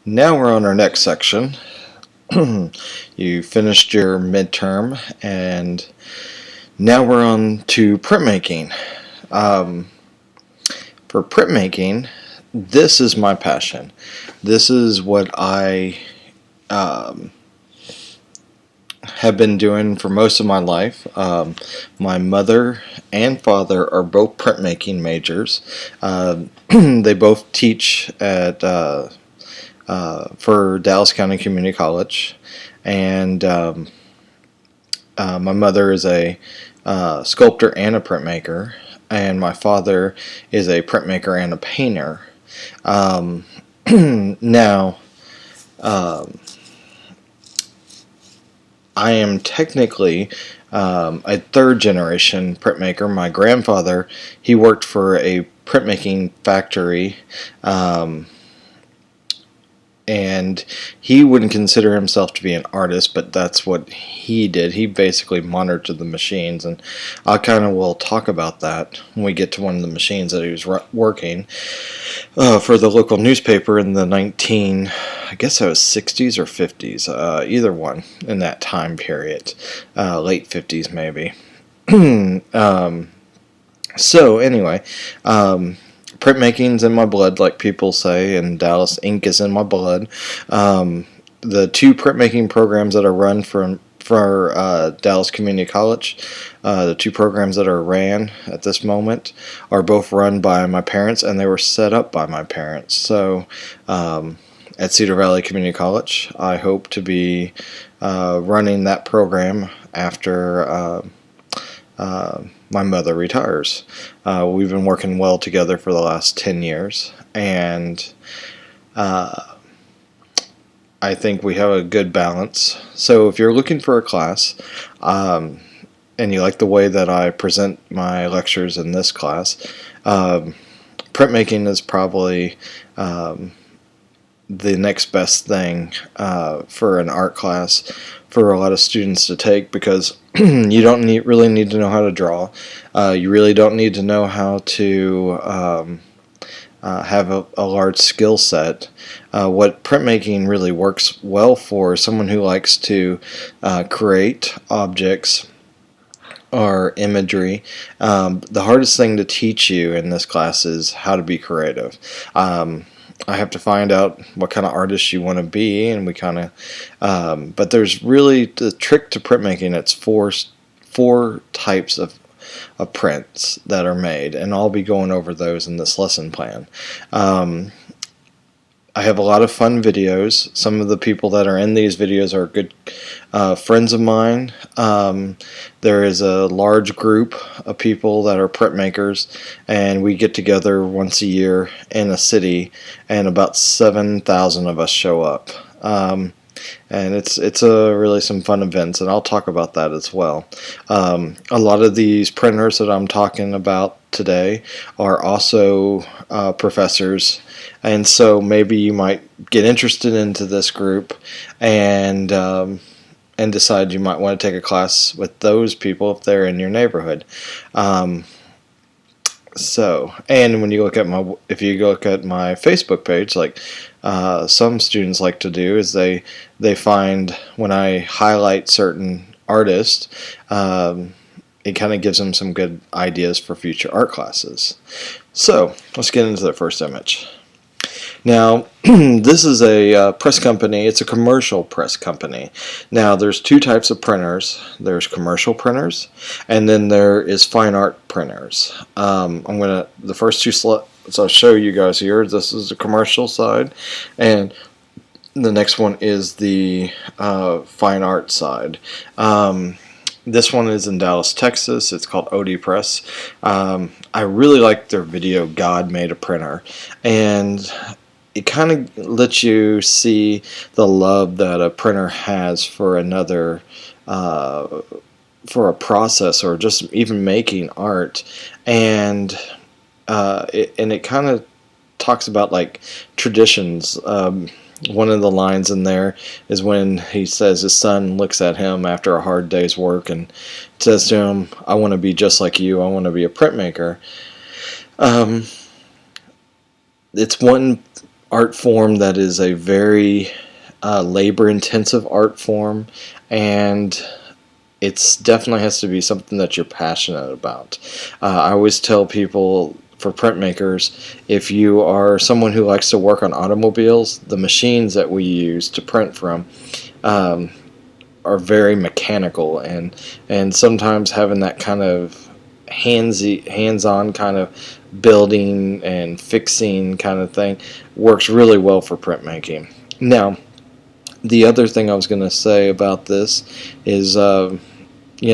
Now we're on our next section. You finished your midterm, and now we're on to printmaking. For printmaking, this is my passion. This is what I have been doing for most of my life. My mother and father are both printmaking majors. They both teach at for Dallas County Community College, and my mother is a sculptor and a printmaker, and my father is a printmaker and a painter. Now, I am technically a third generation printmaker. My grandfather, he worked for a printmaking factory, and he wouldn't consider himself to be an artist, but that's what he did. He basically monitored the machines, and I kind of will talk about that when we get to one of the machines that he was working for the local newspaper in the I guess it was 60s or 50s, either one in that time period, late 50s maybe. So anyway, printmaking's in my blood, like people say, and Dallas ink is in my blood. The two printmaking programs that are run for Dallas Community College, the two programs that are ran at this moment, are both run by my parents, and they were set up by my parents. So at Cedar Valley Community College, I hope to be running that program after my mother retires. We've been working well together for the last 10 years, and I think we have a good balance. So if you're looking for a class, and you like the way that I present my lectures in this class, printmaking is probably the next best thing for an art class for a lot of students to take, because you don't really need to know how to draw. You really don't need to know how to have a large skill set. What printmaking really works well for is someone who likes to create objects or imagery. The hardest thing to teach you in this class is how to be creative. I have to find out what kind of artist you want to be, and we kind of, but there's really the trick to printmaking. It's four types of prints that are made, and I'll be going over those in this lesson plan. I have a lot of fun videos. Some of the people that are in these videos are good friends of mine. There is a large group of people that are printmakers, and we get together once a year in a city, and about 7,000 of us show up. And it's really some fun events, and I'll talk about that as well. A lot of these printers that I'm talking about today are also professors, and so maybe you might get interested into this group and decide you might want to take a class with those people if they're in your neighborhood. So, and when you look at if you look at my Facebook page, like some students like to do, is they find when I highlight certain artists, it kind of gives them some good ideas for future art classes. So let's get into the first image. Now, this is a press company. It's a commercial press company. Now, there's two types of printers. There's commercial printers, and then there is fine art printers. The first two slides I'll show you guys here. This is the commercial side, and the next one is the fine art side. This one is in Dallas, Texas. It's called UFO Press. I really like their video, God Made a Printer, and it kind of lets you see the love that a printer has for another, for a process, or just even making art. And it kind of talks about like traditions. One of the lines in there is when he says his son looks at him after a hard day's work and says to him, "I want to be just like you. I want to be a printmaker." It's one art form that is a very labor-intensive art form, and it's definitely has to be something that you're passionate about. I always tell people, for printmakers, if you are someone who likes to work on automobiles, the machines that we use to print from are very mechanical, and sometimes having that kind of hands-on kind of building and fixing kind of thing works really well for printmaking. Now, the other thing I was going to say about this is, you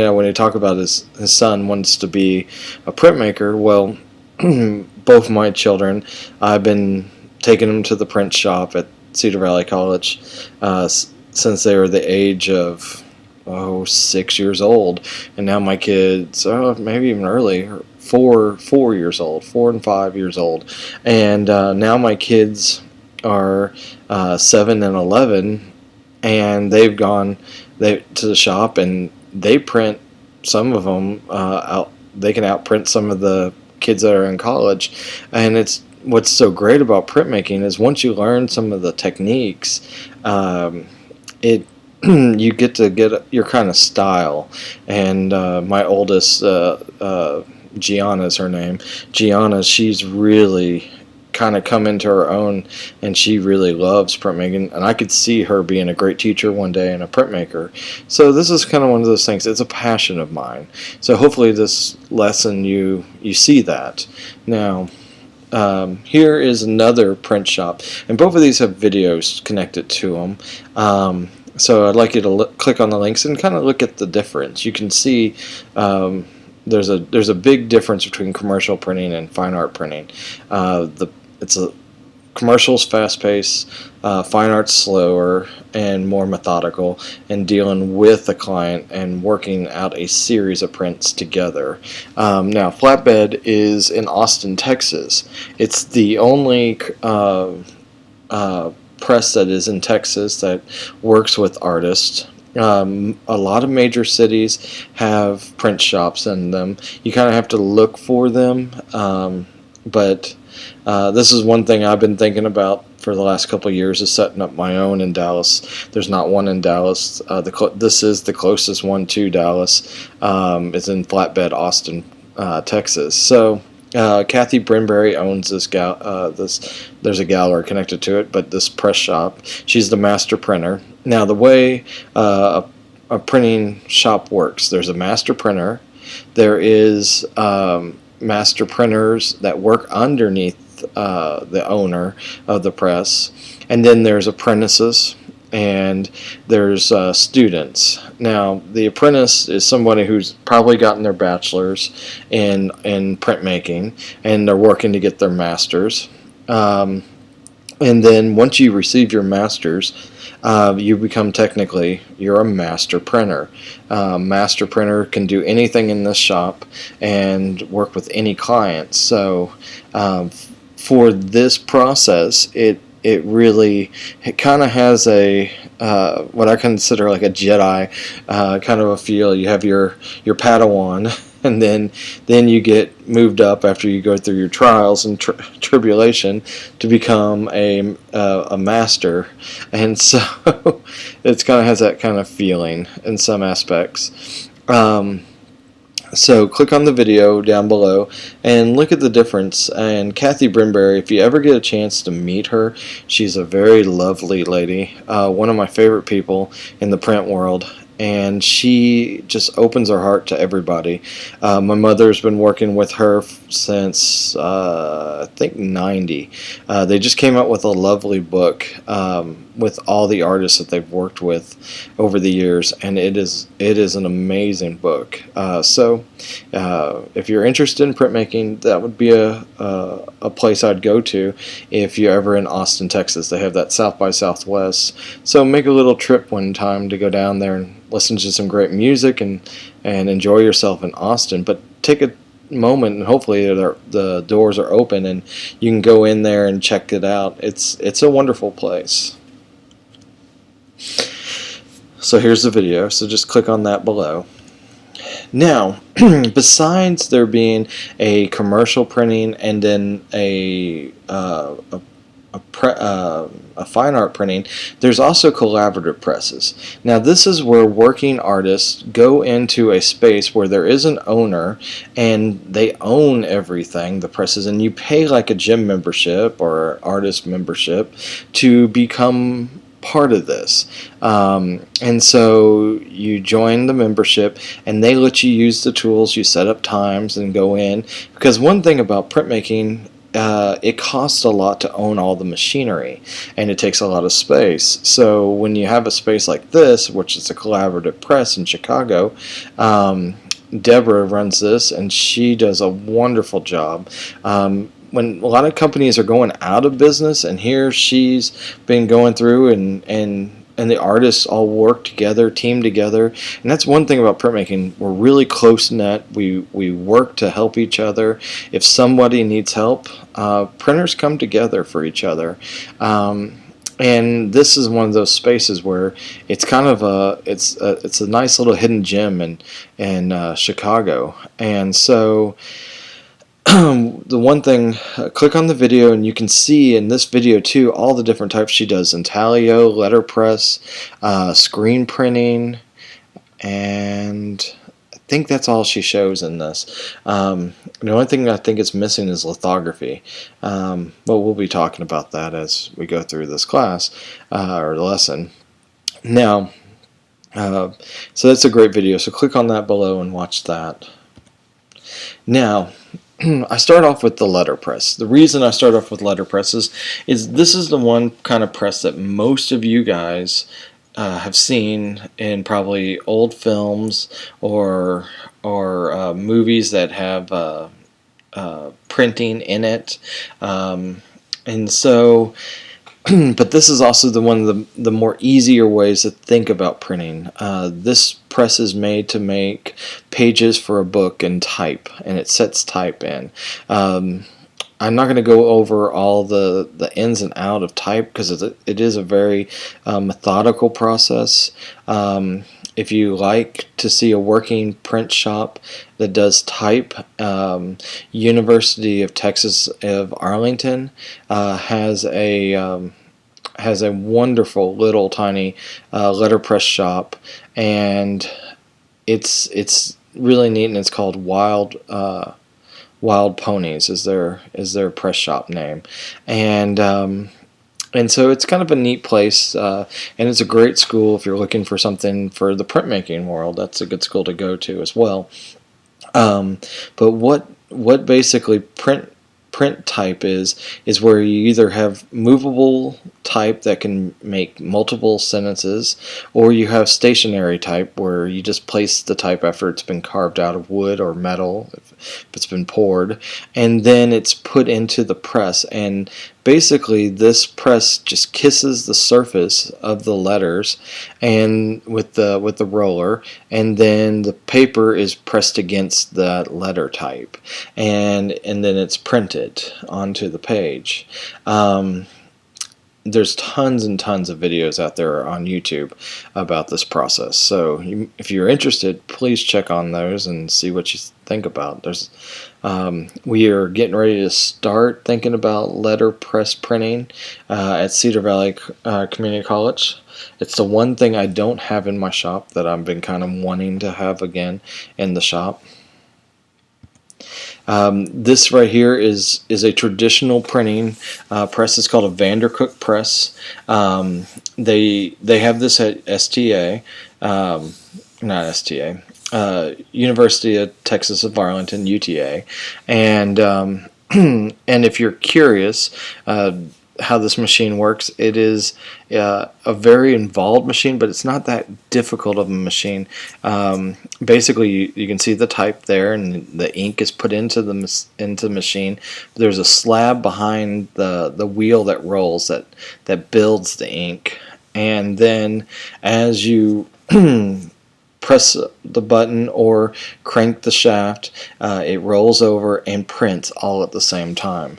know, when you talk about his son wants to be a printmaker, well, both my children, I've been taking them to the print shop at Cedar Valley College since they were the age of 6 years old, and now my kids, maybe even early, 4 years old, 4 and 5 years old, and now my kids are 7 and 11, and they've gone to the shop and they print some of them out. They can outprint some of the kids that are in college, and it's what's so great about printmaking is once you learn some of the techniques, it you get to get your kind of style. And my oldest, Gianna is her name. Gianna, she's really kind of come into her own, and she really loves printmaking, and I could see her being a great teacher one day and a printmaker. So this is kind of one of those things. It's a passion of mine. So hopefully this lesson you see that. Now, here is another print shop, and both of these have videos connected to them. So I'd like you to click on the links and kind of look at the difference. You can see there's a big difference between commercial printing and fine art printing. It's a commercial's fast-paced, fine art's slower and more methodical, and dealing with the client and working out a series of prints together. Now, Flatbed is in Austin, Texas. It's the only press that is in Texas that works with artists. A lot of major cities have print shops in them. You kind of have to look for them, but this is one thing I've been thinking about for the last couple of years, is setting up my own in Dallas. There's not one in Dallas. This is the closest one to Dallas. It's in Flatbed, Austin, Texas. So Kathy Brinberry owns this there's a gallery connected to it, but this press shop, she's the master printer. Now, the way a printing shop works, there's a master printer. There is master printers that work underneath the owner of the press, and then there's apprentices, and there's students. Now, the apprentice is somebody who's probably gotten their bachelor's in printmaking, and they're working to get their master's. And then once you receive your master's, you become you're a master printer. Master printer can do anything in this shop and work with any client. So for this process, it kind of has a what I consider like a Jedi kind of a feel. You have your Padawan, and then you get moved up after you go through your trials and tribulation to become a master. And so it's kind of has that kind of feeling in some aspects. So click on the video down below and look at the difference. And Kathy Brinberry, if you ever get a chance to meet her, she's a very lovely lady, one of my favorite people in the print world, and she just opens her heart to everybody. My mother's been working with her since I think 90. They just came out with a lovely book with all the artists that they've worked with over the years, and it is an amazing book. So if you're interested in printmaking, that would be a place I'd go to if you're ever in Austin, Texas. They have that South by Southwest, so make a little trip one time to go down there and listen to some great music and enjoy yourself in Austin. But take a moment, and hopefully the doors are open and you can go in there and check it out. It's a wonderful place. So here's the video, so just click on that below. Now, besides there being a commercial printing and then a a fine art printing, there's also collaborative presses. Now this is where working artists go into a space where there is an owner and they own everything, the presses, and you pay like a gym membership or artist membership to become part of this. And so you join the membership and they let you use the tools, you set up times and go in, because one thing about printmaking, it costs a lot to own all the machinery and it takes a lot of space. So when you have a space like this, which is a collaborative press in Chicago, Deborah runs this and she does a wonderful job. When a lot of companies are going out of business, and here she's been going through and the artists all work together, team together, and that's one thing about printmaking. We're really close knit. We work to help each other. If somebody needs help, printers come together for each other. And this is one of those spaces where it's kind of it's a nice little hidden gem in Chicago. And so the one thing, click on the video and you can see in this video too all the different types she does: intaglio, letterpress, screen printing, and I think that's all she shows in this. The only thing I think is missing is lithography, but we'll be talking about that as we go through this class or lesson. Now, so that's a great video, so click on that below and watch that. Now, I start off with the letterpress. The reason I start off with letterpresses is this is the one kind of press that most of you guys have seen in probably old films or movies that have printing in it, and so. But this is also one of the more easier ways to think about printing. This press is made to make pages for a book and type, and it sets type in. I'm not going to go over all the ins and out of type because it is a very methodical process. If you like to see a working print shop that does type, University of Texas of Arlington has a wonderful little tiny letterpress shop, and it's really neat, and it's called Wild Ponies is their press shop name, and so it's kind of a neat place, and it's a great school if you're looking for something for the printmaking world. That's a good school to go to as well. But what basically print type is where you either have movable type that can make multiple sentences, or you have stationary type where you just place the type after it's been carved out of wood or metal, if it's been poured, and then it's put into the press. And basically this press just kisses the surface of the letters and with the roller, and then the paper is pressed against that letter type, and then it's printed onto the page. There's tons and tons of videos out there on YouTube about this process, so if you're interested, please check on those and see what you think about. We are getting ready to start thinking about letterpress printing at Cedar Valley Community College. It's the one thing I don't have in my shop that I've been kind of wanting to have again in the shop. This right here is a traditional printing press. It's called a Vandercook press. They have this at STA, not STA, University of Texas of Arlington, UTA, and and if you're curious how this machine works, it is a very involved machine, but it's not that difficult of a machine. Basically, you can see the type there, and the ink is put into the machine. There's a slab behind the wheel that rolls that builds the ink, and then as you press the button or crank the shaft, it rolls over and prints all at the same time.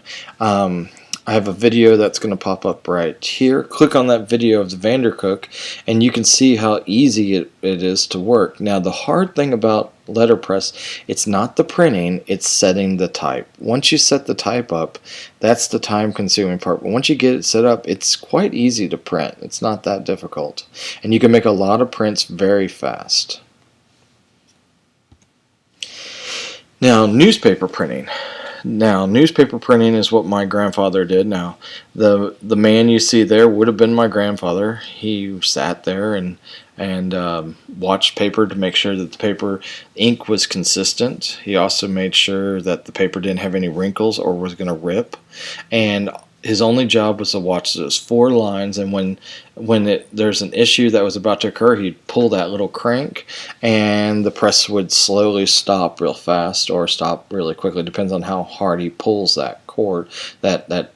I have a video that's going to pop up right here. Click on that video of the Vandercook and you can see how easy it is to work. Now the hard thing about letterpress, it's not the printing, it's setting the type. Once you set the type up, that's the time consuming part. But once you get it set up, it's quite easy to print. It's not that difficult. And you can make a lot of prints very fast. Now, newspaper printing. Now, newspaper printing is what my grandfather did. Now, the man you see there would have been my grandfather. He sat there and watched paper to make sure that the paper ink was consistent. He also made sure that the paper didn't have any wrinkles or was going to rip. And his only job was to watch those 4 lines, and when there's an issue that was about to occur, he'd pull that little crank, and the press would slowly stop real fast or stop really quickly. Depends on how hard he pulls that cord, that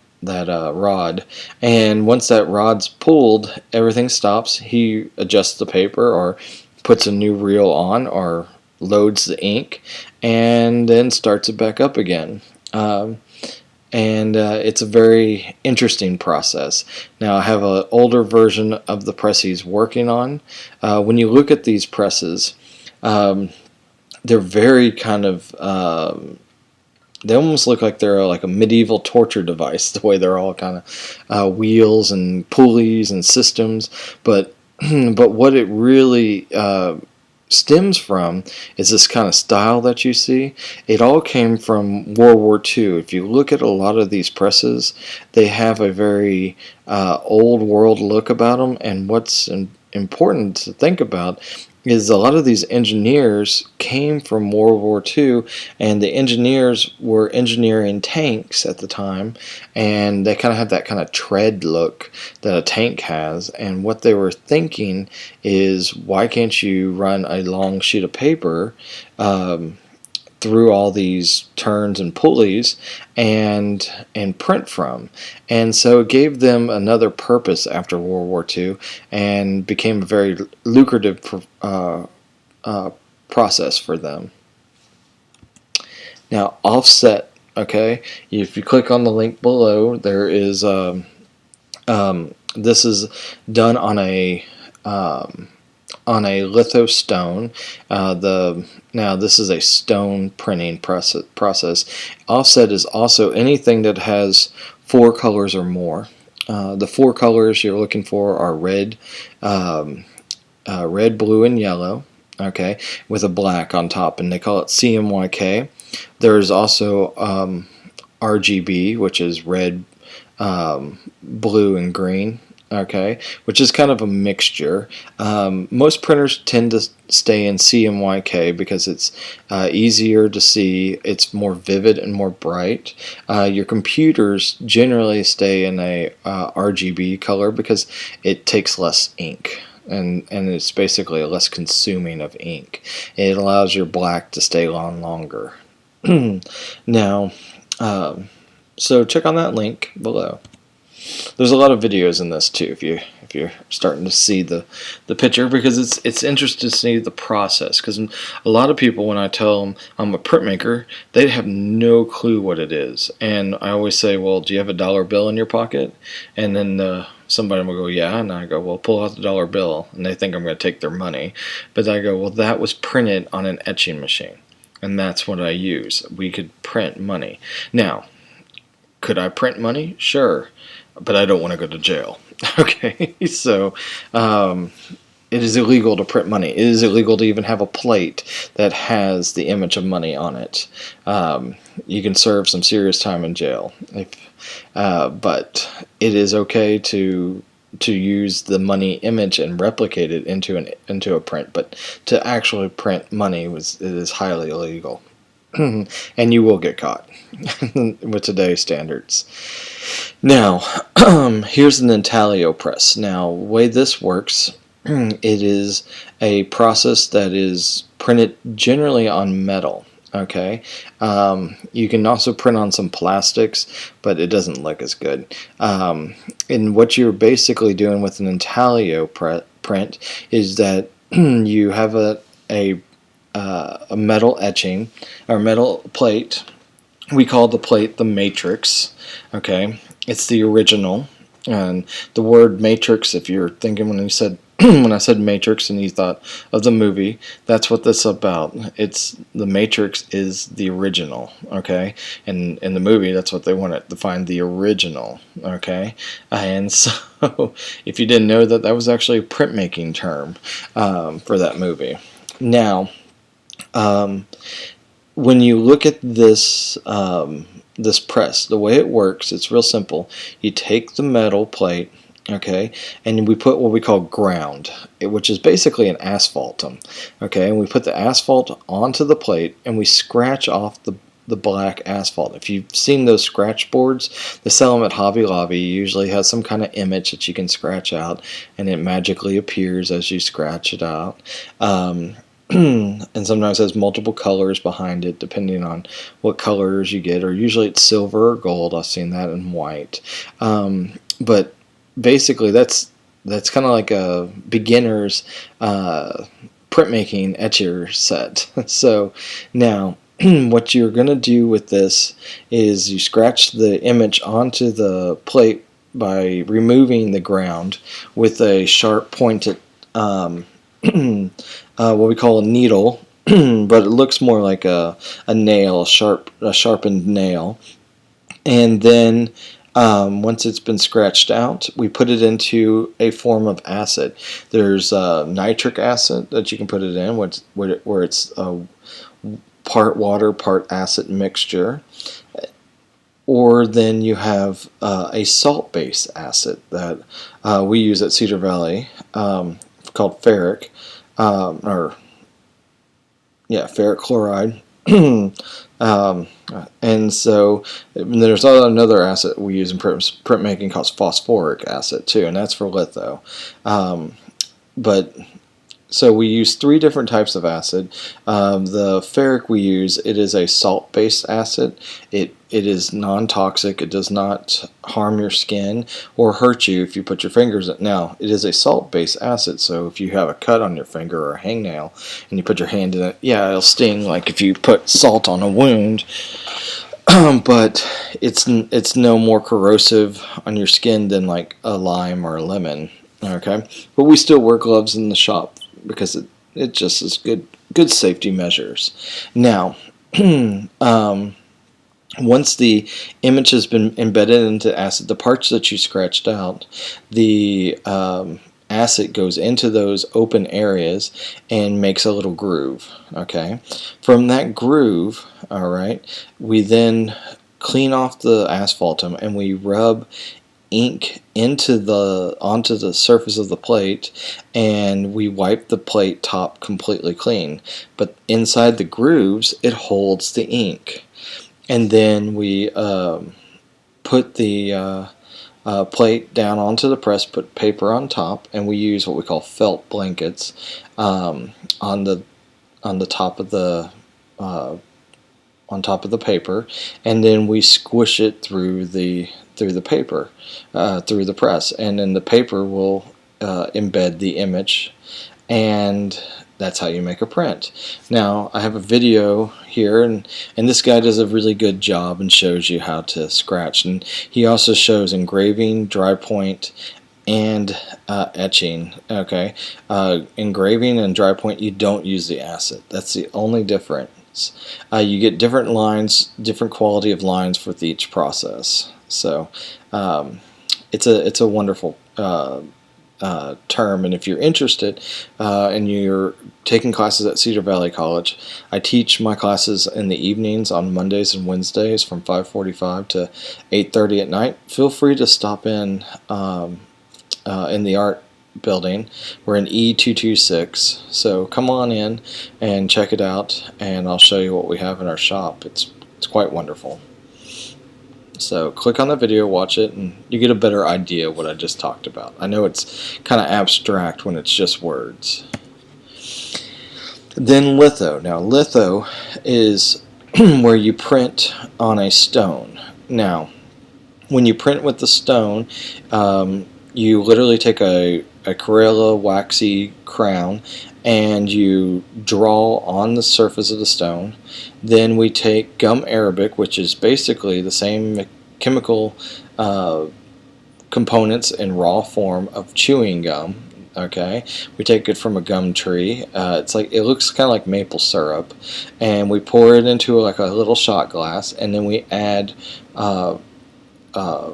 rod. And once that rod's pulled, everything stops. He adjusts the paper or puts a new reel on or loads the ink, and then starts it back up again. It's a very interesting process. Now, I have an older version of the press he's working on. When you look at these presses, they're very kind of, they almost look like they're like a medieval torture device, the way they're all kind of wheels and pulleys and systems. But what it really stems from is this kind of style that you see. It all came from World War II. If you look at a lot of these presses, they have a very old world look about them, and what's important to think about is a lot of these engineers came from World War II, and the engineers were engineering tanks at the time, and they kind of have that kind of tread look that a tank has. And what they were thinking is, why can't you run a long sheet of paper through all these turns and pulleys and print from? And so it gave them another purpose after World War II and became a very lucrative process for them. Now, offset, okay, if you click on the link below, there is this is done on a litho stone. Now this is a stone printing process. Offset is also anything that has 4 colors or more. The 4 colors you're looking for are red, blue, and yellow. Okay, with a black on top, and they call it CMYK. There's also RGB, which is red, blue, and green. Okay, which is kind of a mixture. Most printers tend to stay in CMYK because it's easier to see, it's more vivid and more bright. Your computers generally stay in a RGB color because it takes less ink, and it's basically a less consuming of ink. It allows your black to stay on longer. Now, so check on that link below. There's a lot of videos in this too, if you're starting to see the picture, because it's interesting to see the process. Because a lot of people, when I tell them I'm a printmaker, they have no clue what it is. And I always say, well, do you have a dollar bill in your pocket? And then somebody will go, yeah. And I go, well, pull out the dollar bill. And they think I'm going to take their money. But I go, well, that was printed on an etching machine, and that's what I use. We could print money. Now, could I print money? Sure. But I don't want to go to jail. Okay, so it is illegal to print money. It is illegal to even have a plate that has the image of money on it. You can serve some serious time in jail. But it is okay to use the money image and replicate it into a print. But to actually print money it is highly illegal. And you will get caught with today's standards. Now, here's an intaglio press. Now, the way this works, it is a process that is printed generally on metal. Okay, you can also print on some plastics, but it doesn't look as good. And what you're basically doing with an intaglio print is that you have a metal etching or metal plate. We call the plate the matrix. Okay, it's the original. And the word matrix, if you're thinking when you said when I said Matrix and you thought of the movie, that's what this is about. It's the Matrix is the original, okay? And in the movie, that's what they wanted to find, the original, okay? And so, if you didn't know that, that was actually a printmaking term for that movie. Now, when you look at this this press, the way it works, it's real simple. You take the metal plate, okay, and we put what we call ground, which is basically an asphalt, okay, and we put the asphalt onto the plate and we scratch off the black asphalt. If you've seen those scratch boards, they sell them at Hobby Lobby. Usually has some kind of image that you can scratch out, and it magically appears as you scratch it out. And sometimes has multiple colors behind it depending on what colors you get, or usually it's silver or gold. I've seen that in white. But basically that's kind of like a beginner's printmaking etcher set. So now what you're going to do with this is you scratch the image onto the plate by removing the ground with a sharp pointed what we call a needle, but it looks more like a nail, a sharpened nail. And then once it's been scratched out, we put it into a form of acid. There's nitric acid that you can put it in, where it's a part water, part acid mixture. Or then you have a salt-based acid that we use at Cedar Valley, called ferric, ferric chloride. And so there's another acid we use in printmaking called phosphoric acid too, and that's for litho. So we use 3 different types of acid. The ferric we use, it is a salt-based acid. It is non-toxic. It does not harm your skin or hurt you if you put your fingers in. Now, it is a salt-based acid, so if you have a cut on your finger or a hangnail and you put your hand in it, yeah, it'll sting like if you put salt on a wound. But it's no more corrosive on your skin than like a lime or a lemon. Okay, but we still wear gloves in the shop because it just is good safety measures. Now, once the image has been embedded into acid, the parts that you scratched out, the acid goes into those open areas and makes a little groove. Okay, from that groove, all right, we then clean off the asphaltum and we rub ink onto the surface of the plate, and we wipe the plate top completely clean, but inside the grooves it holds the ink. And then we put the plate down onto the press, put paper on top, and we use what we call felt blankets on the top of the paper, and then we squish it through the paper, through the press, and then the paper will embed the image, and that's how you make a print. Now, I have a video here, and this guy does a really good job and shows you how to scratch, and he also shows engraving, dry point, and etching. Okay, engraving and dry point, you don't use the acid. That's the only difference. You get different lines, different quality of lines with each process. So it's a wonderful term, and if you're interested and you're taking classes at Cedar Valley College, I teach my classes in the evenings on Mondays and Wednesdays from 5:45 to 8:30 at night. Feel free to stop in the art building. We're in E226, so come on in and check it out, and I'll show you what we have in our shop. It's quite wonderful. So click on the video, watch it, and you get a better idea of what I just talked about. I know it's kind of abstract when it's just words. Then litho. Now litho is where you print on a stone. Now, when you print with the stone, you literally take a Carrera waxy crown and you draw on the surface of the stone. Then we take gum arabic, which is basically the same chemical components in raw form of chewing gum. Okay, we take it from a gum tree. It looks kind of like maple syrup, and we pour it into like a little shot glass, and then we add uh, uh,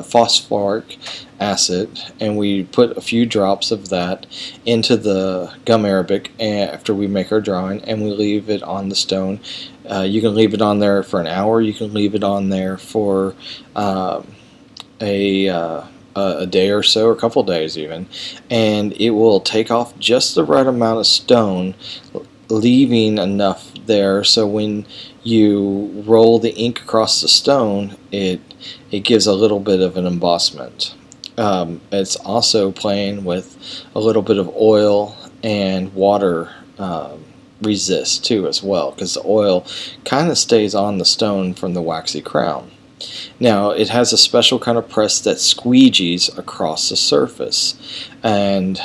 phosphoric acid, and we put a few drops of that into the gum arabic after we make our drawing, and we leave it on the stone. You can leave it on there for an hour. You can leave it on there for a day or so, or a couple days even, and it will take off just the right amount of stone, leaving enough there so when you roll the ink across the stone, it gives a little bit of an embossment. It's also playing with a little bit of oil and water resist too as well, because the oil kind of stays on the stone from the waxy crown. Now, it has a special kind of press that squeegees across the surface, and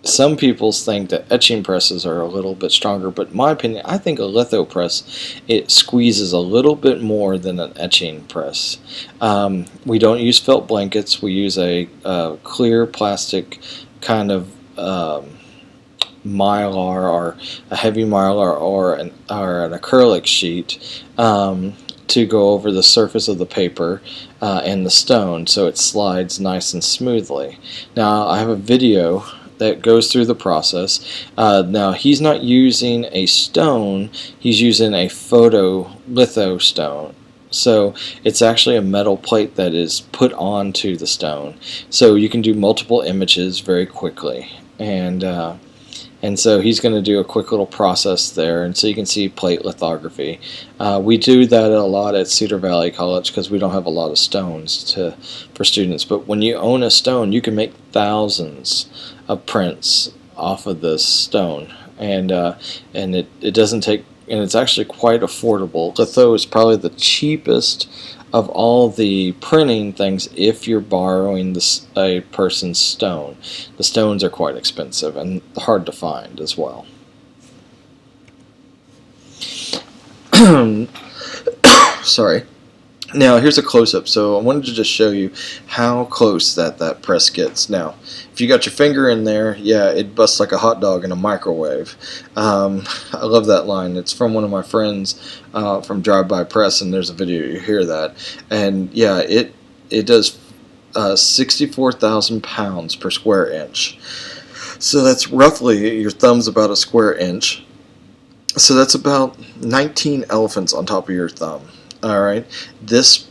some people think that etching presses are a little bit stronger, but in my opinion, I think a litho press, it squeezes a little bit more than an etching press. We don't use felt blankets. We use a clear plastic kind of mylar, or a heavy mylar, or an acrylic sheet to go over the surface of the paper and the stone, so it slides nice and smoothly. Now, I have a video that goes through the process. Now, he's not using a stone, he's using a litho stone. So it's actually a metal plate that is put onto the stone. So you can do multiple images very quickly. And so he's going to do a quick little process there, and so you can see plate lithography. We do that a lot at Cedar Valley College because we don't have a lot of stones for students. But when you own a stone, you can make thousands of prints off of this stone, and it doesn't take, and it's actually quite affordable. Litho is probably the cheapest of all the printing things if you're borrowing a person's stone. The stones are quite expensive and hard to find as well. Sorry. Now, here's a close-up. So I wanted to just show you how close that press gets. Now, if you got your finger in there, yeah, it busts like a hot dog in a microwave. I love that line. It's from one of my friends from Drive-By Press, and there's a video, you hear that. And yeah, it does 64,000 pounds per square inch. So that's roughly, your thumb's about a square inch. So that's about 19 elephants on top of your thumb. Alright, this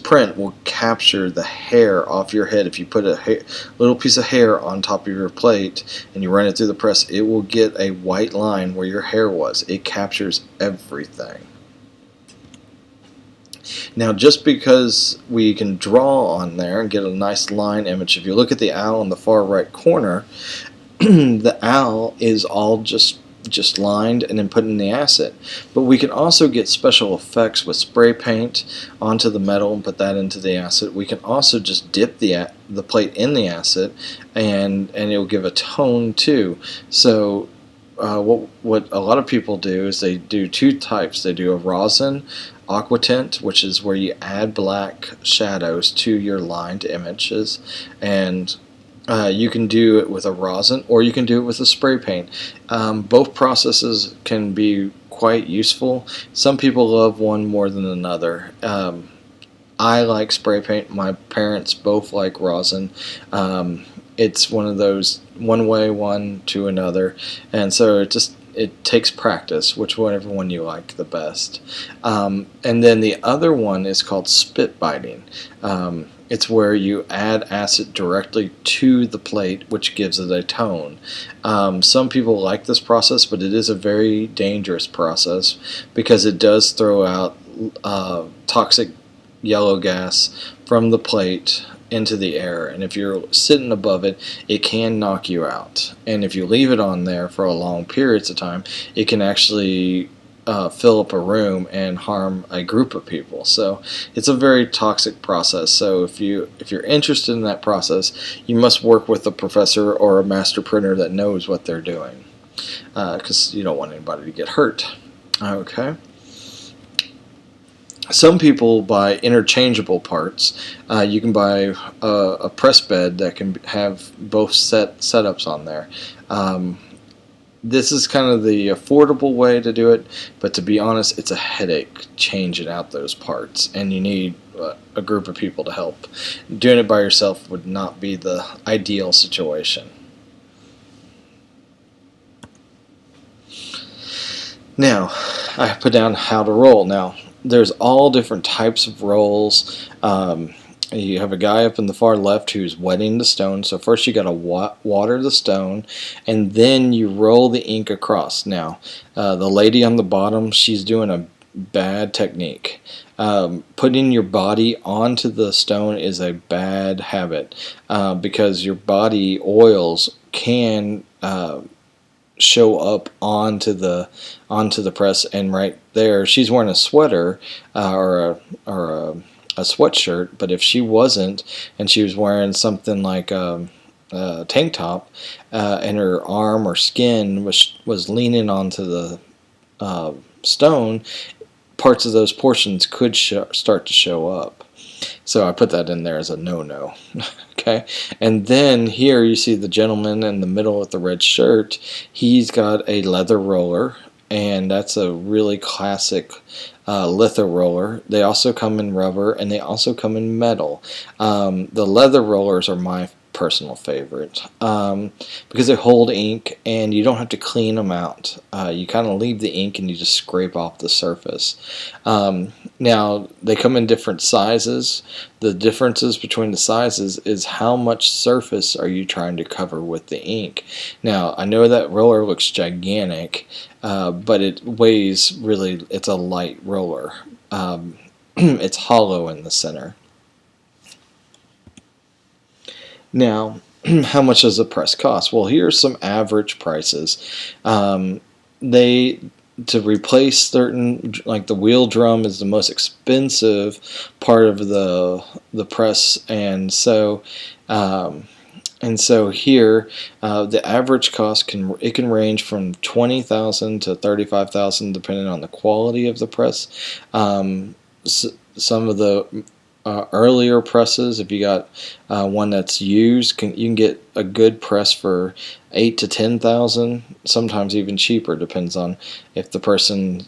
print will capture the hair off your head. If you put a little piece of hair on top of your plate and you run it through the press, it will get a white line where your hair was. It captures everything. Now, just because we can draw on there and get a nice line image, if you look at the owl in the far right corner, the owl is all just lined and then put in the acid. But we can also get special effects with spray paint onto the metal and put that into the acid. We can also just dip the plate in the acid, and it will give a tone too. So what a lot of people do is they do two types. They do a rosin aqua tint, which is where you add black shadows to your lined images, and you can do it with a rosin, or you can do it with a spray paint. Both processes can be quite useful. Some people love one more than another. I like spray paint. My parents both like rosin. It's one of those one way, one to another, and so it takes practice, whichever one you like the best. And then the other one is called spit biting. It's where you add acid directly to the plate, which gives it a tone. Some people like this process, but it is a very dangerous process because it does throw out toxic yellow gas from the plate into the air, and if you're sitting above it, it can knock you out. And if you leave it on there for a long periods of time, it can actually fill up a room and harm a group of people. So it's a very toxic process. So if you're interested in that process, you must work with a professor or a master printer that knows what they're doing, because you don't want anybody to get hurt. Okay. Some people buy interchangeable parts. You can buy a press bed that can have both setups on there. This is kind of the affordable way to do it, but to be honest, it's a headache changing out those parts, and you need a group of people to help. Doing it by yourself would not be the ideal situation. Now, I put down how to roll. Now, there's all different types of rolls. You have a guy up in the far left who's wetting the stone. So first you got to water the stone, and then you roll the ink across. Now, the lady on the bottom, she's doing a bad technique. Putting your body onto the stone is a bad habit because your body oils can show up onto the press, and right there she's wearing a sweater or a sweatshirt, but if she wasn't and she was wearing something like a tank top and her arm or skin was leaning onto the stone, parts of those portions could start to show up. So I put that in there as a no-no. Okay, and then here you see the gentleman in the middle with the red shirt. He's got a leather roller, and that's a really classic litho roller. They also come in rubber, and they also come in metal. The leather rollers are my personal favorite because they hold ink and you don't have to clean them out. You kind of leave the ink and you just scrape off the surface. Now they come in different sizes. The differences between the sizes is how much surface are you trying to cover with the ink. Now I know that roller looks gigantic, but it weighs really, it's a light roller. It's hollow in the center. Now, how much does a press cost? Well, here's some average prices. To replace certain, like the wheel drum is the most expensive part of the press, and so here the average cost can range from $20,000 to $35,000 depending on the quality of the press. Some of the earlier presses, if you got one that's used, you can get a good press for $8,000 to $10,000, sometimes even cheaper, depends on if the person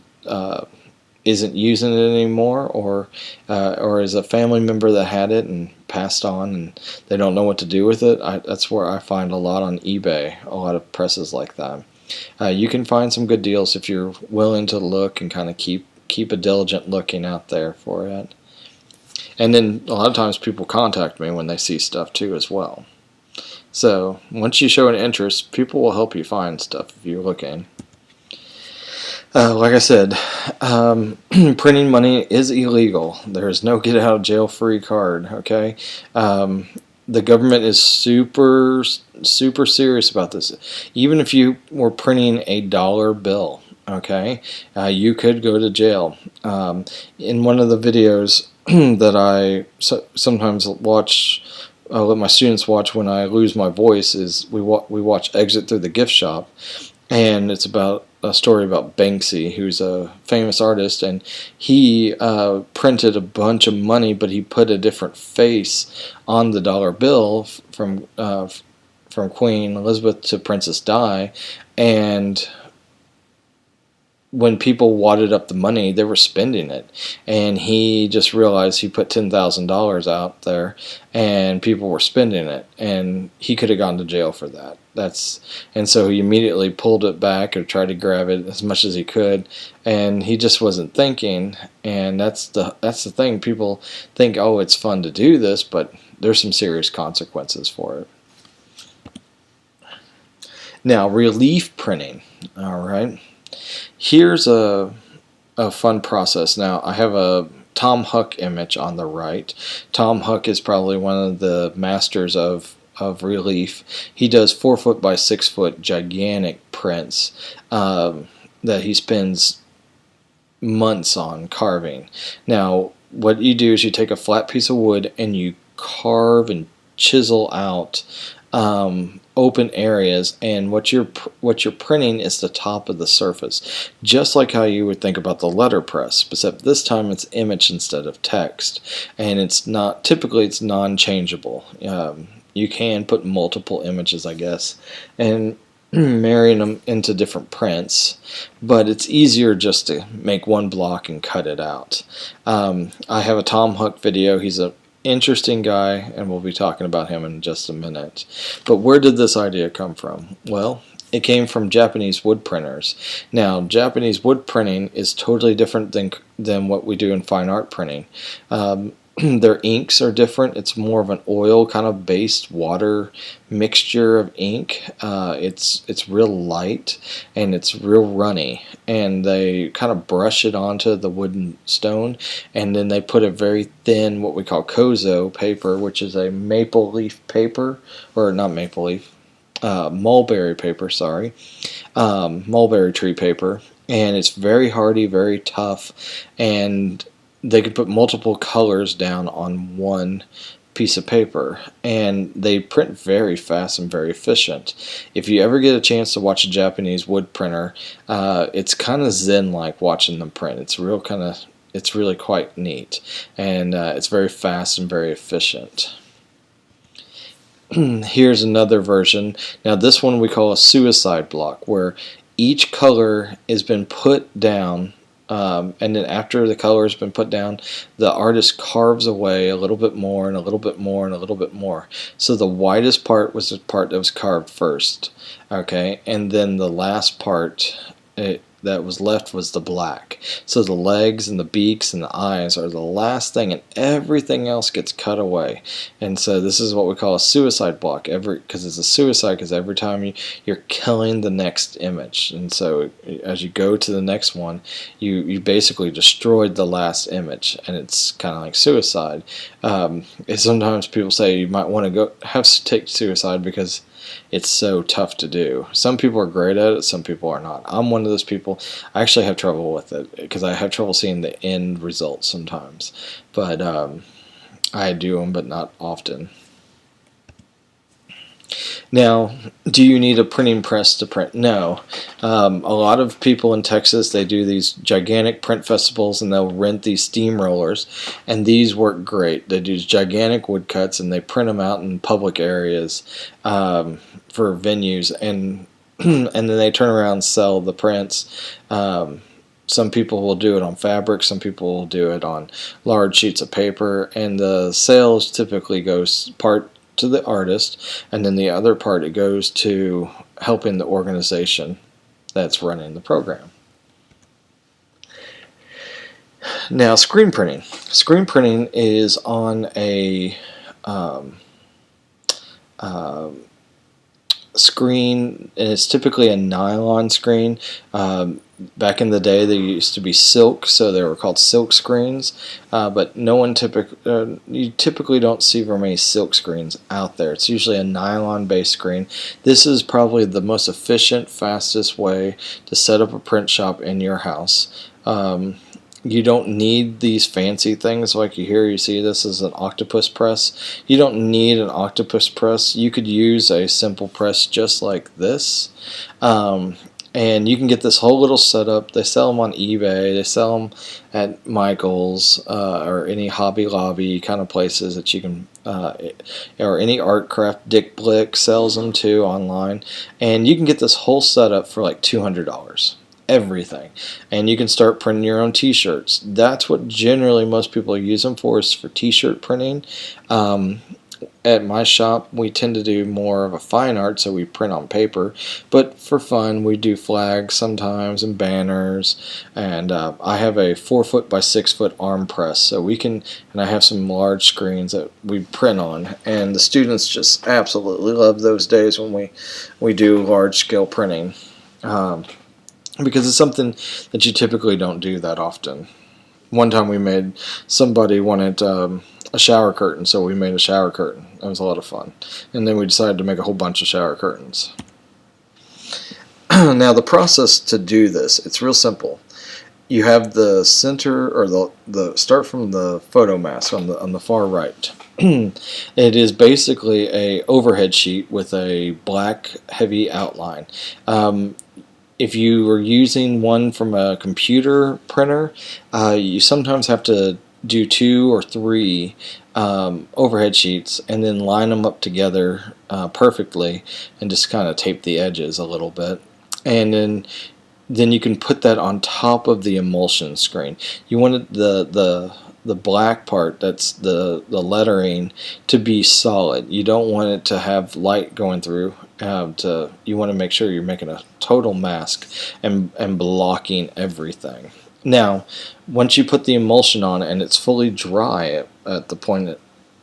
isn't using it anymore, or is a family member that had it and passed on and they don't know what to do with it. That's where I find a lot on eBay, a lot of presses like that. You can find some good deals if you're willing to look and kind of keep a diligent looking out there for it. And then a lot of times people contact me when they see stuff too as well. So once you show an interest, people will help you find stuff if you're looking. Like I said, printing money is illegal. There is no get out of jail free card. Okay, the government is super serious about this. Even if you were printing a dollar bill, okay, you could go to jail. In one of the videos that I sometimes watch, let my students watch when I lose my voice, is we watch Exit Through the Gift Shop, and it's about a story about Banksy, who's a famous artist, and he printed a bunch of money, but he put a different face on the dollar bill from Queen Elizabeth to Princess Di, and when people wadded up the money, they were spending it, and he just realized he put $10,000 out there, and people were spending it, and he could have gone to jail for that. And so he immediately pulled it back or tried to grab it as much as he could, and he just wasn't thinking. And that's the thing. People think, oh, it's fun to do this, but there's some serious consequences for it. Now, relief printing. All right. Here's a fun process. Now, I have a Tom Huck image on the right. Tom Huck is probably one of the masters of relief. He does 4 foot by 6 foot gigantic prints that he spends months on carving. Now, what you do is you take a flat piece of wood and you carve and chisel out open areas, and what you're printing is the top of the surface, just like how you would think about the letterpress, except this time it's image instead of text, and it's not typically it's non-changeable. You can put multiple images, I guess, and marrying them into different prints, but it's easier just to make one block and cut it out. I have a Tom Huck video. He's a interesting guy, and we'll be talking about him in just a minute. But where did this idea come from? Well, it came from Japanese wood printers. Now, Japanese wood printing is totally different than what we do in fine art printing. Their inks are different. It's more of an oil kind of based water mixture of ink. It's real light and it's real runny, and they kind of brush it onto the wooden stone, and then they put a very thin, what we call kozo paper, which is a maple leaf paper, or not maple leaf, mulberry paper, sorry, mulberry tree paper, and it's very hardy, very tough, and they could put multiple colors down on one piece of paper, and they print very fast and very efficient. If you ever get a chance to watch a Japanese wood printer, it's kind of zen-like watching them print. It's really quite neat, and it's very fast and very efficient. Here's another version. Now this one we call a suicide block, where each color has been put down, and then after the color has been put down, the artist carves away a little bit more and a little bit more and a little bit more. So the widest part was the part that was carved first, okay, and then the last part that was left was the black. So the legs and the beaks and the eyes are the last thing, and everything else gets cut away. And so this is what we call a suicide block, because it's a suicide, because every time you're killing the next image. And so as you go to the next one, you basically destroyed the last image, and it's kind of like suicide. Sometimes people say you might want to take suicide because it's so tough to do. Some people are great at it, some people are not. I'm one of those people. I actually have trouble with it because I have trouble seeing the end result sometimes. But I do them, but not often. Now, do you need a printing press to print? No. A lot of people in Texas, they do these gigantic print festivals, and they'll rent these steamrollers, and these work great. They do gigantic woodcuts, and they print them out in public areas for venues, and and then they turn around and sell the prints. Some people will do it on fabric, some people will do it on large sheets of paper, and the sales typically goes part to the artist, and then the other part it goes to helping the organization that's running the program. Now, screen printing. Screen printing is on a screen, and it's typically a nylon screen. Back in the day, they used to be silk, so they were called silk screens. But you typically don't see very many silk screens out there. It's usually a nylon-based screen. This is probably the most efficient, fastest way to set up a print shop in your house. You don't need these fancy things like you see this is an octopus press. You don't need an octopus press. You could use a simple press just like this. And you can get this whole little setup. They sell them on eBay. They sell them at Michael's or any Hobby Lobby kind of places that you can, or any art craft. Dick Blick sells them too online. And you can get this whole setup for like $200. Everything, and you can start printing your own t-shirts. That's what generally most people use them for, is for t-shirt printing. At my shop, we tend to do more of a fine art, so we print on paper, but for fun we do flags sometimes and banners, and I have a 4-foot by 6-foot arm press, so and I have some large screens that we print on, and the students just absolutely love those days when we do large scale printing. Because it's something that you typically don't do that often. One time somebody wanted a shower curtain, so we made a shower curtain. That was a lot of fun. And then we decided to make a whole bunch of shower curtains. Now the process to do this, it's real simple. you have the center, or the start from the photo mask on the far right. It is basically a overhead sheet with a black heavy outline. If you were using one from a computer printer, you sometimes have to do 2 or 3 overhead sheets and then line them up together perfectly and just kind of tape the edges a little bit. And then you can put that on top of the emulsion screen. You want the black part, that's the lettering, to be solid. You don't want it to have light going through. You want to make sure you're making a total mask and blocking everything. Now, once you put the emulsion on and it's fully dry at the point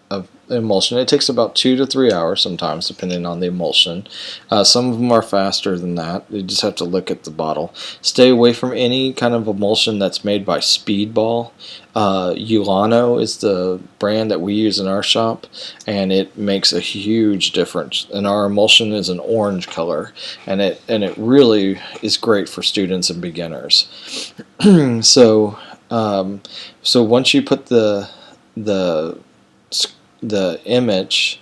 of emulsion, it takes about 2 to 3 hours sometimes, depending on the emulsion. Some of them are faster than that. You just have to look at the bottle. Stay away from any kind of emulsion that's made by Speedball. Ulano is the brand that we use in our shop, and it makes a huge difference. And our emulsion is an orange color, and it really is great for students and beginners. So once you put the image,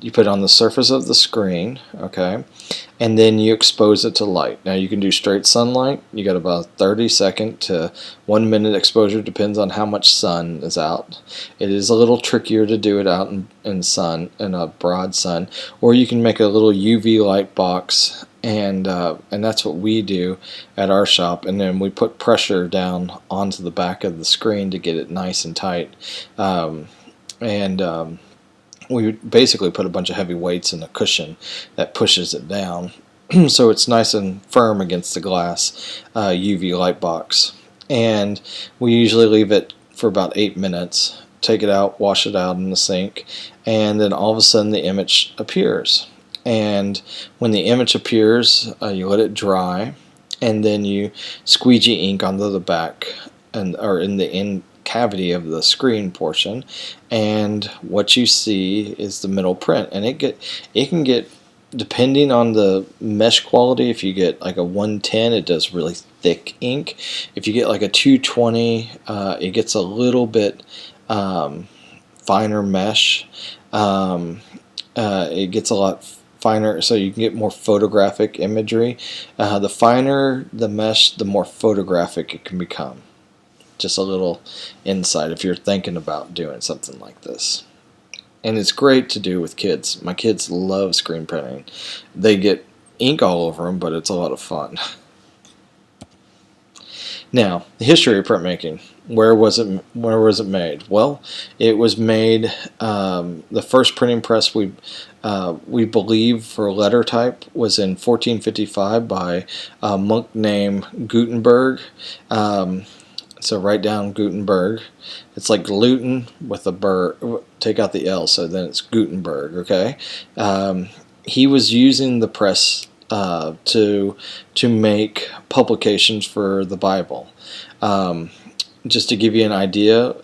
you put it on the surface of the screen, okay, and then you expose it to light. Now you can do straight sunlight. You got about 30-second to 1 minute exposure, depends on how much sun is out. It is a little trickier to do it out in sun, in a broad sun, or you can make a little UV light box, and that's what we do at our shop. And then we put pressure down onto the back of the screen to get it nice and tight. We basically put a bunch of heavy weights in a cushion that pushes it down, so it's nice and firm against the glass UV light box. And we usually leave it for about 8 minutes, take it out, wash it out in the sink, and then all of a sudden the image appears. And when the image appears, you let it dry, and then you squeegee ink onto the back, or in the cavity of the screen portion, and what you see is the middle print. And it can get, depending on the mesh quality, if you get like a 110, it does really thick ink. If you get like a 220, it gets a little bit finer mesh. It gets a lot finer, so you can get more photographic imagery. The finer the mesh, the more photographic it can become. Just a little insight if you're thinking about doing something like this. And it's great to do with kids. My kids love screen printing. They get ink all over them, but it's a lot of fun. Now, the history of printmaking. Where was it made? Well, it was made, the first printing press we believe for letter type was in 1455 by a monk named Gutenberg. So write down Gutenberg. It's like gluten with a burr. Take out the L, so then it's Gutenberg. Okay. He was using the press to make publications for the Bible. Just to give you an idea,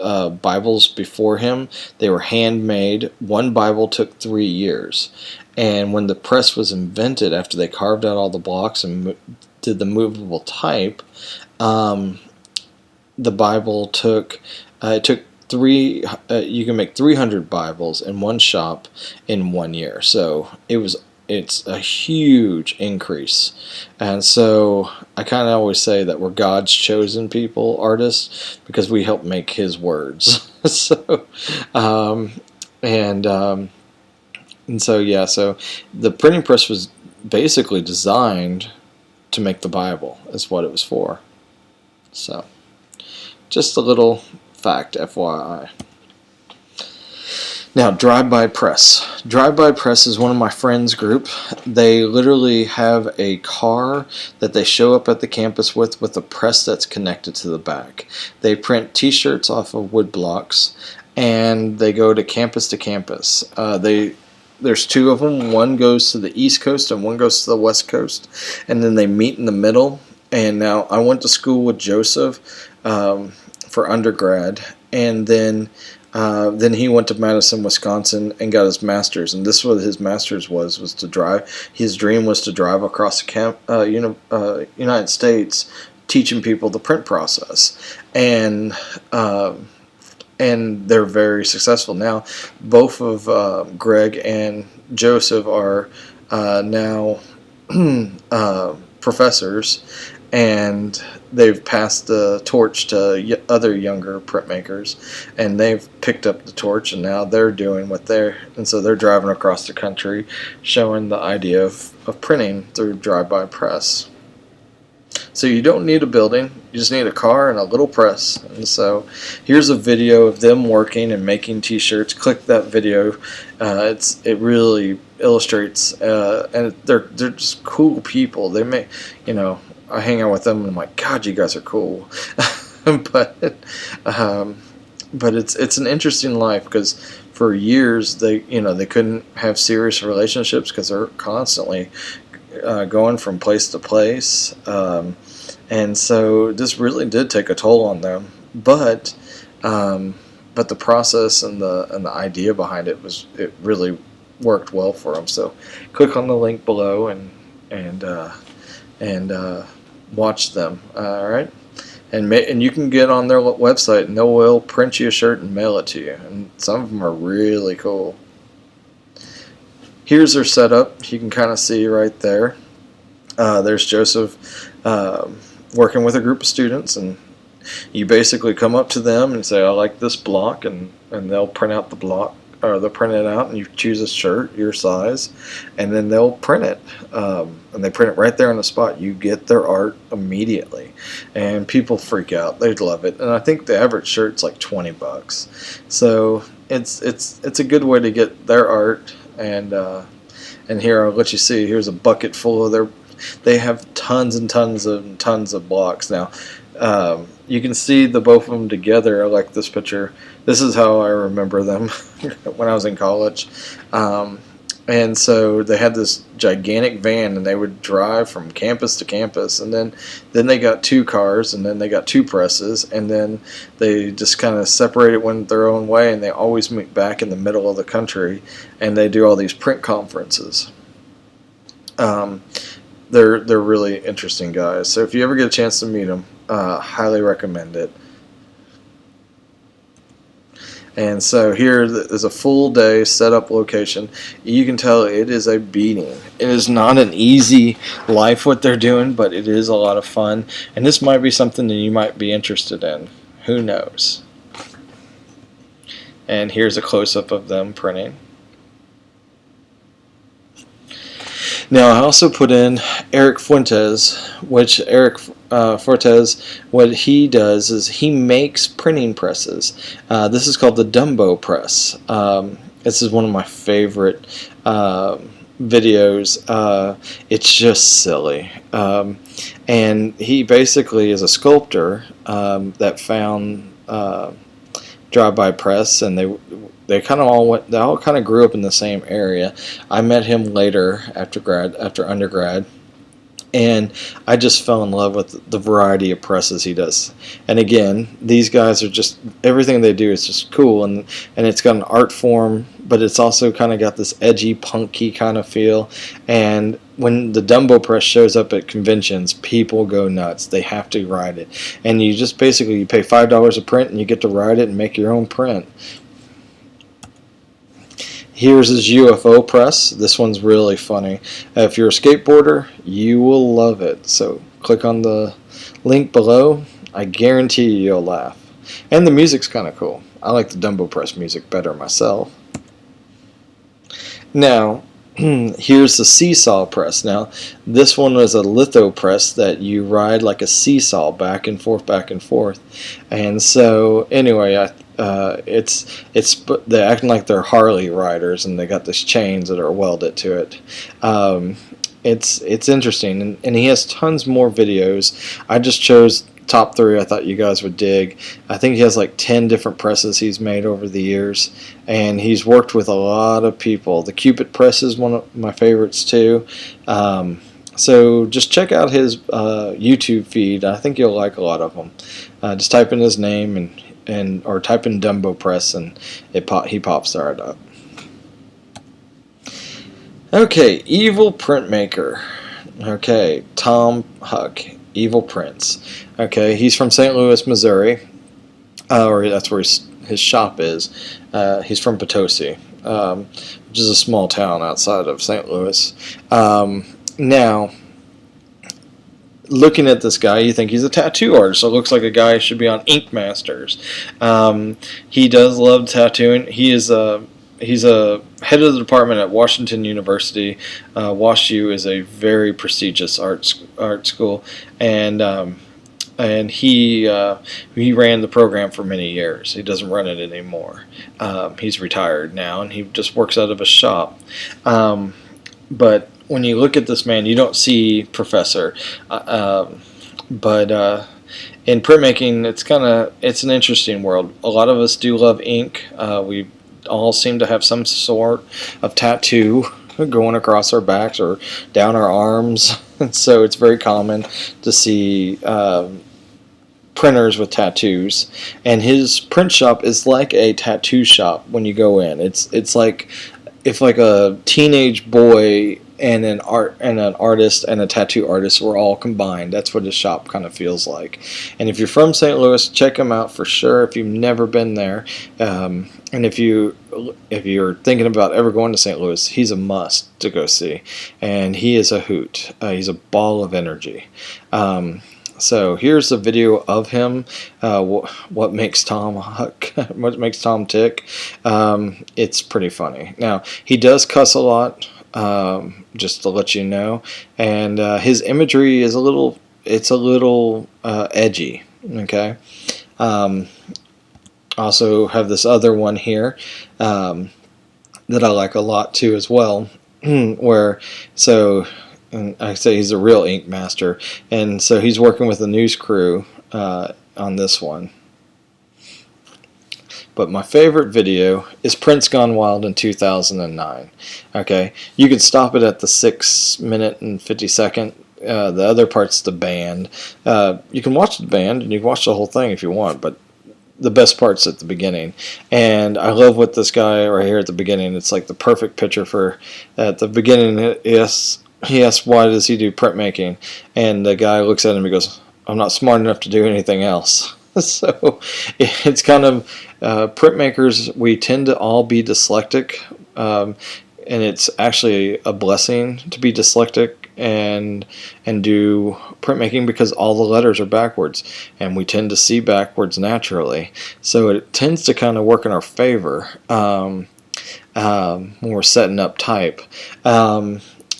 Bibles before him, they were handmade. One Bible took 3 years, and when the press was invented, after they carved out all the blocks and did the movable type, the Bible took you can make 300 Bibles in one shop in 1 year. So it's a huge increase. And so I kind of always say that we're God's chosen people, artists, because we help make his words. So so the printing press was basically designed to make the Bible, is what it was for. So just a little fact, FYI. Now, drive-by press. Drive-by press is one of my friends' group. They literally have a car that they show up at the campus with a press that's connected to the back. They print t-shirts off of wood blocks, and they go to campus. There's 2 of them. One goes to the East Coast and one goes to the West Coast, and then they meet in the middle. And now I went to school with Joseph for undergrad, and then he went to Madison, Wisconsin, and got his master's. And this is what his master's was to drive. His dream was to drive across the United States teaching people the print process, and they're very successful now. Both of Greg and Joseph are now professors, and they've passed the torch to other younger printmakers, and they've picked up the torch, and now they're doing and so they're driving across the country showing the idea of printing through drive-by press. So you don't need a building, you just need a car and a little press. And so here's a video of them working and making t-shirts. Click that video. It really illustrates, and they're just cool people. They make, I hang out with them and I'm like, God, you guys are cool. but it's an interesting life, because for years they couldn't have serious relationships because they're constantly going from place to place, and so this really did take a toll on them. But the process and the idea behind it really worked well for them. So click on the link below and watch them. All right, and you can get on their website and they'll print you a shirt and mail it to you. And some of them are really cool. Here's their setup. You can kind of see right there. There's Joseph working with a group of students, and you basically come up to them and say, I like this block, and they'll print out the block, or they'll print it out, and you choose a shirt your size, and then they'll print it, and they print it right there on the spot. You get their art immediately, and people freak out. They love it, and I think the average shirt's like $20. So it's a good way to get their art. And here I'll let you see. Here's a bucket full of they have tons and tons of blocks now. You can see the both of them together. I like this picture. This is how I remember them when I was in college. And so they had this gigantic van, and they would drive from campus to campus, and then they got 2 cars, and then they got 2 presses, and then they just kind of separated, went their own way, and they always meet back in the middle of the country, and they do all these print conferences. They're really interesting guys. So if you ever get a chance to meet them, highly recommend it. And so here is a full day setup location. You can tell it is a beating. It is not an easy life what they're doing, but it is a lot of fun. And this might be something that you might be interested in. Who knows? And here's a close-up of them printing. Now I also put in Eric Fuentes, which what he does is he makes printing presses. This is called the Dumbo Press. This is one of my favorite videos. It's just silly. And he basically is a sculptor that found drive-by press, and they all kind of grew up in the same area. I met him later after undergrad, and I just fell in love with the variety of presses he does. And again, these guys are just, everything they do is just cool, and it's got an art form, but it's also kind of got this edgy, punky kind of feel. And when the Dumbo Press shows up at conventions, people go nuts. They have to ride it. And you just basically, you pay $5 a print, and you get to ride it and make your own print. Here's his UFO Press. This one's really funny. If you're a skateboarder, you will love it. So click on the link below. I guarantee you'll laugh. And the music's kind of cool. I like the Dumbo Press music better myself. Now, here's the seesaw press. Now, this one was a litho press that you ride like a seesaw back and forth. And so, anyway, they're acting like they're Harley riders, and they got these chains that are welded to it. It's interesting, and he has tons more videos. I just chose top 3 I thought you guys would dig. I think he has like 10 different presses he's made over the years, and he's worked with a lot of people. The Cupid Press is one of my favorites too. So just check out his YouTube feed. I think you'll like a lot of them. Just type in his name or type in Dumbo Press, and he pops right up. Okay, Evil Printmaker. Okay, Huck. Evil Prince. Okay, he's from St. Louis, Missouri, or that's where his shop is. He's from Potosi, which is a small town outside of St. Louis. Now, looking at this guy, you think he's a tattoo artist. So it looks like a guy who should be on Ink Masters. He does love tattooing. He's a head of the department at Washington University. WashU is a very prestigious art school, and he ran the program for many years. He doesn't run it anymore. He's retired now, and he just works out of a shop. But when you look at this man, you don't see professor. But in printmaking, it's an interesting world. A lot of us do love ink. We all seem to have some sort of tattoo going across our backs or down our arms. And so it's very common to see printers with tattoos, and his print shop is like a tattoo shop when you go in. It's like if like a teenage boy and an artist and a tattoo artist were all combined. That's what his shop kind of feels like. And if you're from St. Louis, check him out for sure if you've never been there. And if you're thinking about ever going to St. Louis, he's a must to go see. And he is a hoot. He's a ball of energy. So here's a video of him. What makes Tom Huck? What makes Tom tick? It's pretty funny. Now he does cuss a lot, just to let you know, and his imagery is a little edgy. Okay. Also have this other one here that I like a lot too as well, where and I say he's a real ink master, and so he's working with a news crew on this one. But my favorite video is Prince Gone Wild in 2009. Okay, you could stop it at the 6-minute and 50-second. The other part's the band. You can watch the band and you can watch the whole thing if you want, but the best part's at the beginning. And I love what this guy right here at the beginning. It's like the perfect picture for at the beginning. He asks, why does he do printmaking? And the guy looks at him and goes, I'm not smart enough to do anything else. So it's kind of printmakers, we tend to all be dyslexic, and it's actually a blessing to be dyslexic and do printmaking because all the letters are backwards and we tend to see backwards naturally. So it tends to kind of work in our favor when we're setting up type.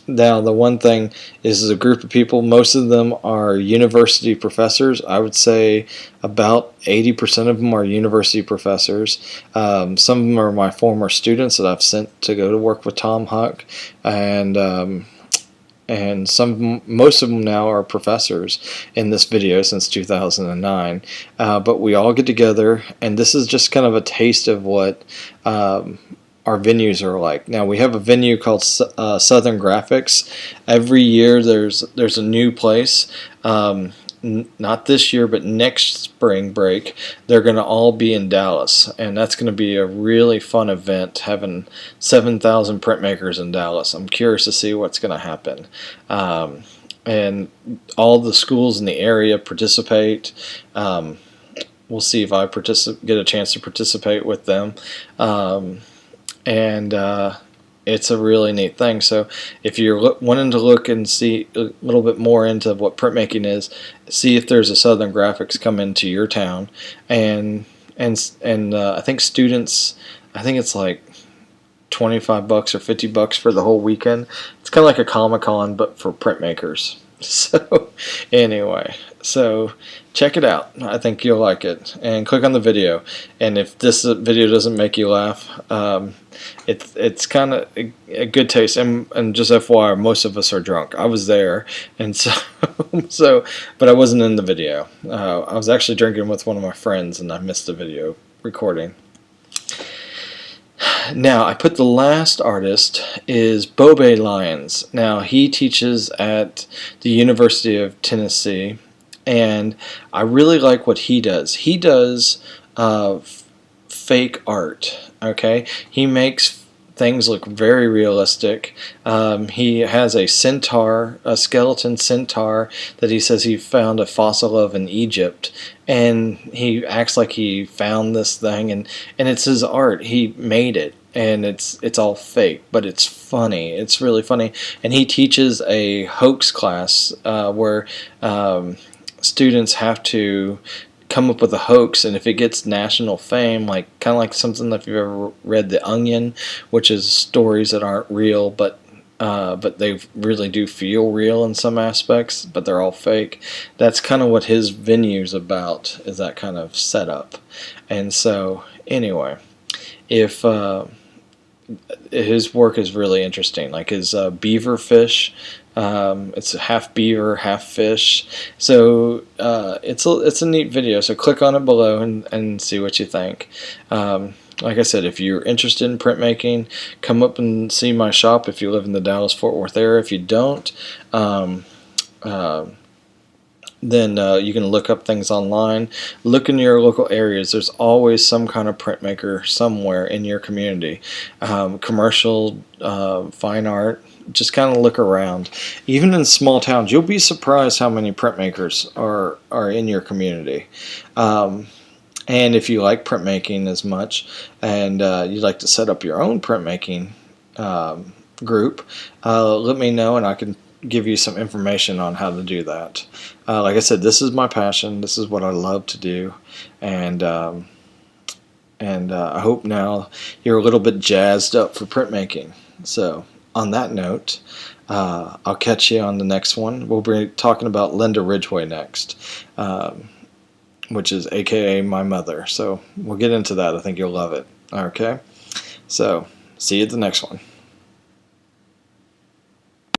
Now, the one thing is a group of people, most of them are university professors. I would say about 80% of them are university professors. Some of them are my former students that I've sent to go to work with Tom Huck, and most of them now are professors in this video since 2009. But we all get together, and this is just kind of a taste of what our venues are like. Now we have a venue called Southern Graphics. Every year there's a new place. Not this year, but next spring break they're going to all be in Dallas, and that's going to be a really fun event, having 7,000 printmakers in Dallas. I'm curious to see what's going to happen. And all the schools in the area participate. We'll see if I get a chance to participate with them. And it's a really neat thing. So if you're wanting to look and see a little bit more into what printmaking is, see if there's a Southern Graphics come into your town, and I think students, I think it's like $25 or $50 for the whole weekend. It's kind of like a Comic-Con but for printmakers. So anyway, so check it out. I think you'll like it, and click on the video. And if this video doesn't make you laugh, it's kind of a good taste. And just FYI, most of us are drunk. I was there, and so but I wasn't in the video. I was actually drinking with one of my friends, and I missed the video recording. Now, I put the last artist is Bobe Lyons. Now, he teaches at the University of Tennessee, and I really like what he does. He does fake art, okay? He makes things look very realistic. He has a centaur, a skeleton centaur that he says he found a fossil of in Egypt, and he acts like he found this thing, and it's his art. He made it, and it's all fake, but it's funny. It's really funny, and he teaches a hoax class where students have to come up with a hoax, and if it gets national fame, like kind of like something that if you've ever read The Onion, which is stories that aren't real, but they really do feel real in some aspects, but they're all fake. That's kind of what his venue's about, is that kind of setup. And so anyway, if his work is really interesting, like his beaver fish. It's half beaver, half fish. So it's a neat video. So click on it below and see what you think. Like I said, if you're interested in printmaking, come up and see my shop if you live in the Dallas-Fort Worth area. If you don't, then you can look up things online. Look in your local areas. There's always some kind of printmaker somewhere in your community. Commercial, fine art. Just kind of look around. Even in small towns, you'll be surprised how many printmakers are in your community. And if you like printmaking as much, and you'd like to set up your own printmaking group, let me know, and I can give you some information on how to do that. Like I said, this is my passion. This is what I love to do, and I hope now you're a little bit jazzed up for printmaking. So on that note, I'll catch you on the next one. We'll be talking about Linda Ridgway next, which is AKA my mother. So we'll get into that. I think you'll love it. Okay, so see you at the next one.